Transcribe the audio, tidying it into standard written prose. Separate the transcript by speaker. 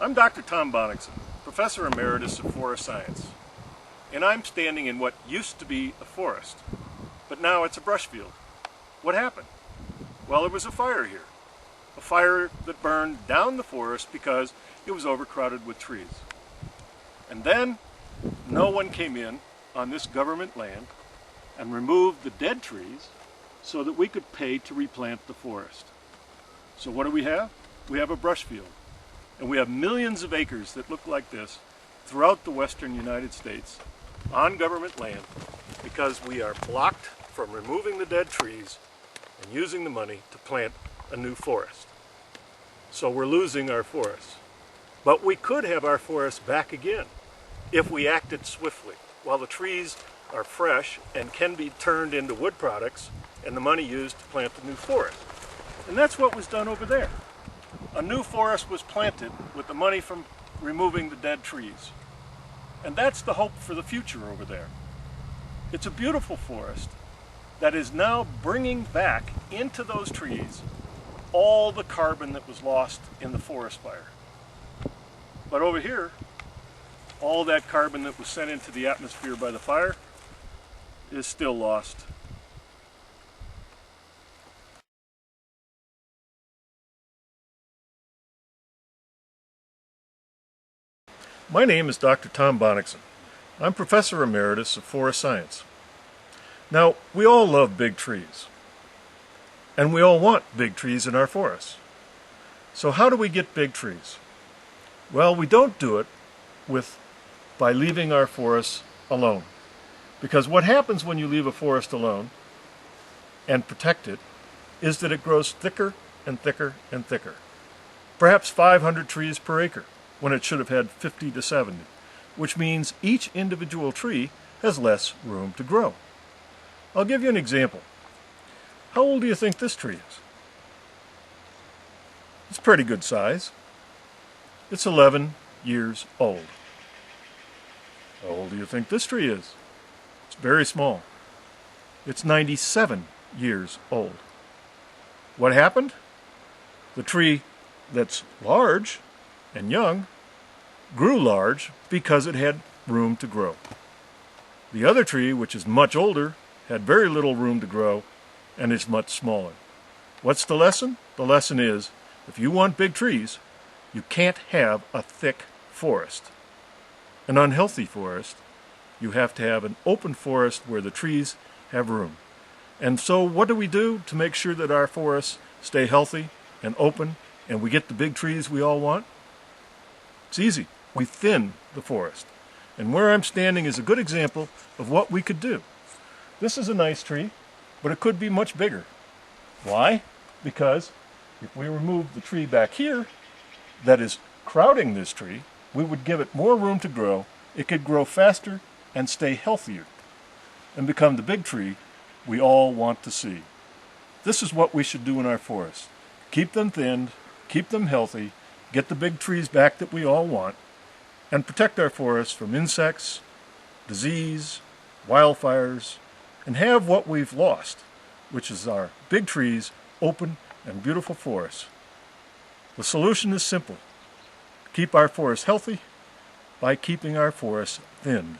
Speaker 1: I'm Dr. Tom Bonnickson, Professor Emeritus of Forest Science, and I'm standing in what used to be a forest, but now it's a brush field. What happened? Well, there was a fire here. A fire that burned down the forest because it was overcrowded with trees. And then no one came in on this government land and removed the dead trees so that we could pay to replant the forest. So what do we have? We have a brush field. And we have millions of acres that look like this throughout the western United States on government land because we are blocked from removing the dead trees and using the money to plant a new forest. So we're losing our forests. But we could have our forests back again if we acted swiftly. While the trees are fresh and can be turned into wood products and the money used to plant the new forest. And that's what was done over there. A new forest was planted with the money from removing the dead trees. And that's the hope for the future over there. It's a beautiful forest that is now bringing back into those trees all the carbon that was lost in the forest fire. But over here, all that carbon that was sent into the atmosphere by the fire is still lost. My name is Dr. Tom Bonnickson. I'm Professor Emeritus of Forest Science. Now, we all love big trees. And we all want big trees in our forests. So how do we get big trees? Well, we don't do it by leaving our forests alone. Because what happens when you leave a forest alone and protect it is that it grows thicker and thicker and thicker. Perhaps 500 trees per acre, when it should have had 50 to 70, which means each individual tree has less room to grow. I'll give you an example. How old do you think this tree is? It's pretty good size. It's 11 years old. How old do you think this tree is? It's very small. It's 97 years old. What happened? The tree that's large and young grew large because it had room to grow. The other tree, which is much older, had very little room to grow and is much smaller. What's the lesson? The lesson is, if you want big trees, you can't have a thick forest. An unhealthy forest, you have to have an open forest where the trees have room. And so what do we do to make sure that our forests stay healthy and open and we get the big trees we all want? It's easy. We thin the forest. And where I'm standing is a good example of what we could do. This is a nice tree, but it could be much bigger. Why? Because if we remove the tree back here that is crowding this tree, we would give it more room to grow. It could grow faster and stay healthier and become the big tree we all want to see. This is what we should do in our forests. Keep them thinned, keep them healthy, get the big trees back that we all want, and protect our forests from insects, disease, wildfires, and have what we've lost, which is our big trees, open and beautiful forests. The solution is simple. Keep our forests healthy by keeping our forests thinned.